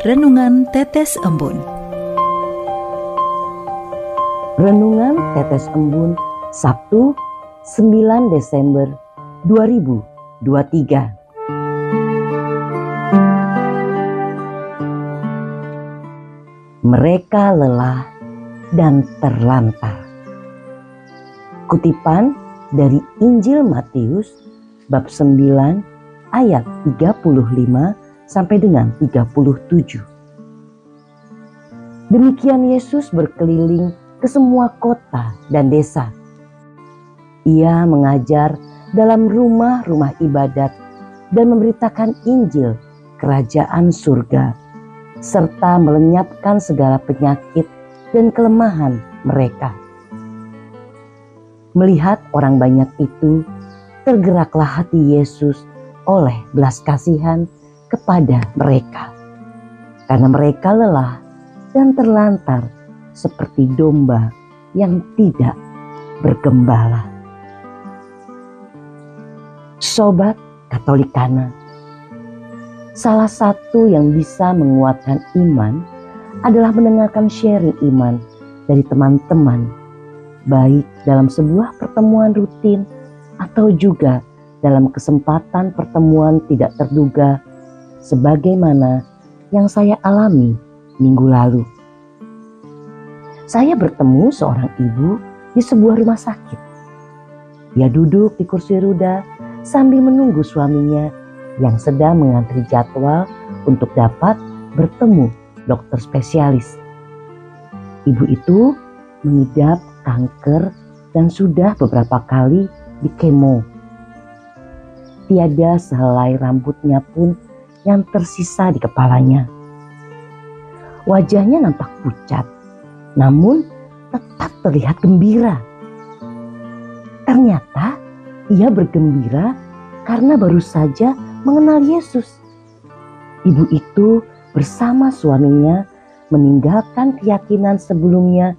Renungan Tetes Embun. Renungan Tetes Embun, Sabtu 9 Desember 2023. Mereka lelah dan terlantar. Kutipan dari Injil Matius bab 9 ayat 35 sampai dengan 37. Demikian Yesus berkeliling ke semua kota dan desa. Ia mengajar dalam rumah-rumah ibadat dan memberitakan Injil kerajaan surga, serta melenyapkan segala penyakit dan kelemahan mereka. Melihat orang banyak itu, tergeraklah hati Yesus oleh belas kasihan kepada mereka, karena mereka lelah dan terlantar seperti domba yang tidak bergembala. Sobat Katolikana, salah satu yang bisa menguatkan iman adalah mendengarkan sharing iman dari teman-teman, baik dalam sebuah pertemuan rutin atau juga dalam kesempatan pertemuan tidak terduga, sebagaimana yang saya alami minggu lalu. Saya bertemu seorang ibu di sebuah rumah sakit. Ia duduk di kursi roda sambil menunggu suaminya yang sedang mengantri jadwal untuk dapat bertemu dokter spesialis. Ibu itu mengidap kanker dan sudah beberapa kali di kemo. Tiada sehelai rambutnya pun yang tersisa di kepalanya. Wajahnya nampak pucat, namun tetap terlihat gembira. Ternyata ia bergembira karena baru saja mengenal Yesus. Ibu itu bersama suaminya meninggalkan keyakinan sebelumnya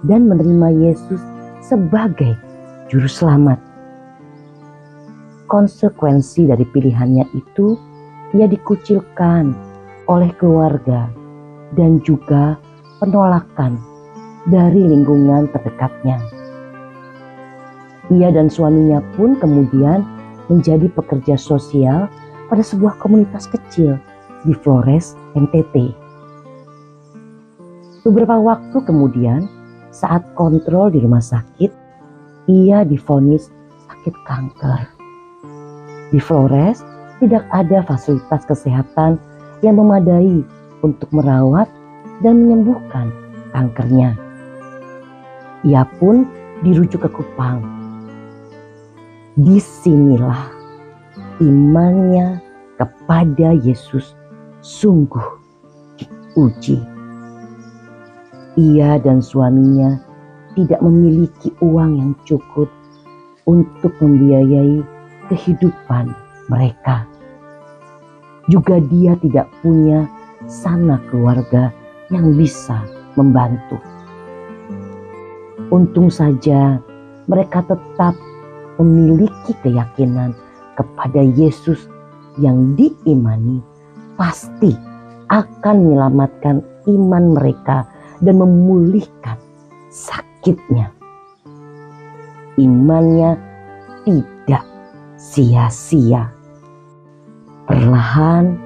dan menerima Yesus sebagai juru selamat. Konsekuensi dari pilihannya itu, ia dikucilkan oleh keluarga dan juga penolakan dari lingkungan terdekatnya. Ia dan suaminya pun kemudian menjadi pekerja sosial pada sebuah komunitas kecil di Flores, NTT. Beberapa waktu kemudian, saat kontrol di rumah sakit, ia divonis sakit kanker. Di Flores tidak ada fasilitas kesehatan yang memadai untuk merawat dan menyembuhkan kankernya. Ia pun dirujuk ke Kupang. Disinilah imannya kepada Yesus sungguh diuji. Ia dan suaminya tidak memiliki uang yang cukup untuk membiayai kehidupan mereka. Juga dia tidak punya sanak keluarga yang bisa membantu. Untung saja mereka tetap memiliki keyakinan kepada Yesus yang diimani pasti akan menyelamatkan iman mereka dan memulihkan sakitnya. Imannya tidak sia-sia. Perlahan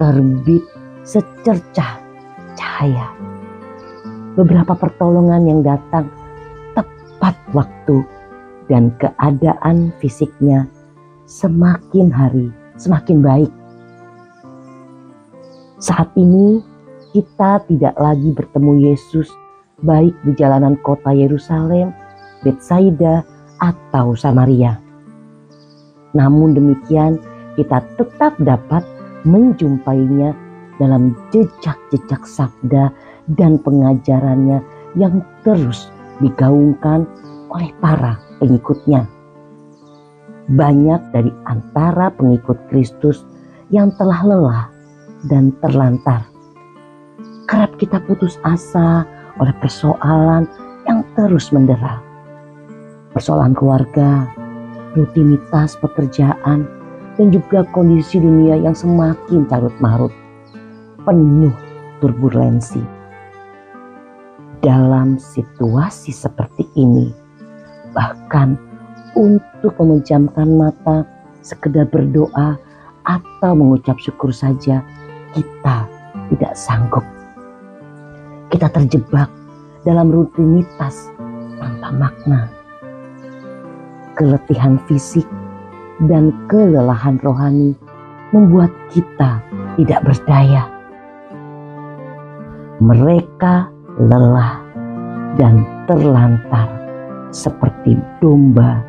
terbit secercah cahaya. Beberapa pertolongan yang datang tepat waktu dan keadaan fisiknya semakin hari semakin baik. Saat ini kita tidak lagi bertemu Yesus baik di jalanan kota Yerusalem, Betsaida, atau Samaria. Namun demikian, kita tetap dapat menjumpainya dalam jejak-jejak sabda dan pengajarannya yang terus digaungkan oleh para pengikutnya. Banyak dari antara pengikut Kristus yang telah lelah dan terlantar. Kerap kita putus asa oleh persoalan yang terus mendera. Persoalan keluarga, rutinitas pekerjaan, dan juga kondisi dunia yang semakin carut-marut, penuh turbulensi. Dalam situasi seperti ini, bahkan untuk memejamkan mata, sekedar berdoa atau mengucap syukur saja, kita tidak sanggup. Kita terjebak dalam rutinitas tanpa makna. Keletihan fisik dan kelelahan rohani membuat kita tidak berdaya. Mereka lelah dan terlantar seperti domba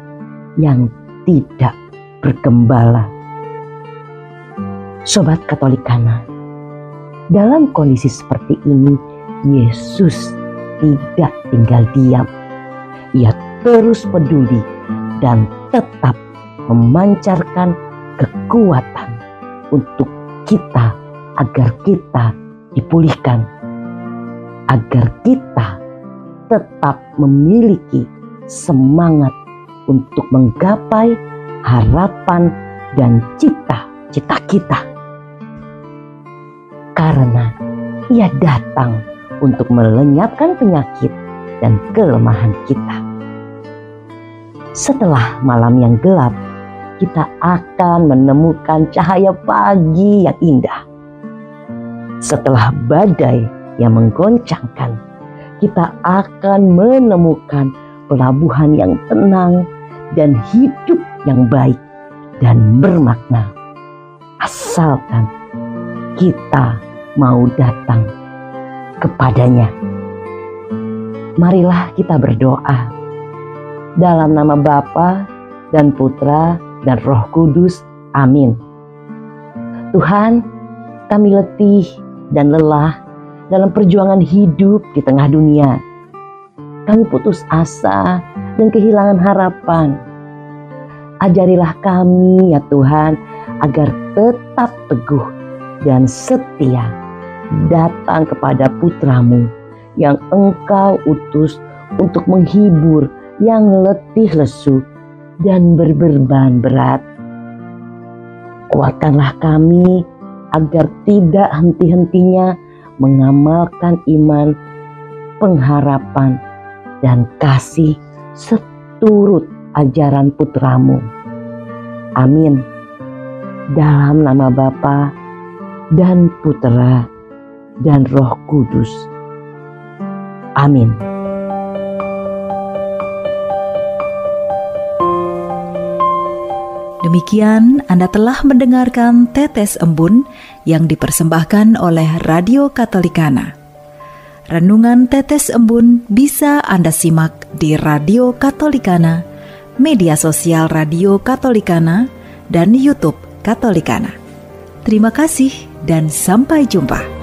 yang tidak bergembala. Sobat Katolikana, dalam kondisi seperti ini, Yesus tidak tinggal diam. Ia terus peduli dan tetap memancarkan kekuatan untuk kita agar kita dipulihkan, agar kita tetap memiliki semangat untuk menggapai harapan dan cita-cita kita. Karena Ia datang untuk melenyapkan penyakit dan kelemahan kita. Setelah malam yang gelap, kita akan menemukan cahaya pagi yang indah. Setelah badai yang menggoncangkan, kita akan menemukan pelabuhan yang tenang dan hidup yang baik dan bermakna. Asalkan kita mau datang kepadanya. Marilah kita berdoa. Dalam nama Bapa dan Putra dan Roh Kudus. Amin. Tuhan, kami letih dan lelah dalam perjuangan hidup di tengah dunia. Kami putus asa dan kehilangan harapan. Ajarilah kami ya Tuhan, agar tetap teguh dan setia datang kepada Putra-Mu yang Engkau utus untuk menghibur yang letih lesu dan berbeban berat. Kuatkanlah kami agar tidak henti-hentinya mengamalkan iman, pengharapan, dan kasih seturut ajaran Putra-Mu. Amin. Dalam nama Bapa dan Putra dan Roh Kudus. Amin. Demikian Anda telah mendengarkan Tetes Embun yang dipersembahkan oleh Radio Katolikana. Renungan Tetes Embun bisa Anda simak di Radio Katolikana, media sosial Radio Katolikana, dan YouTube Katolikana. Terima kasih dan sampai jumpa.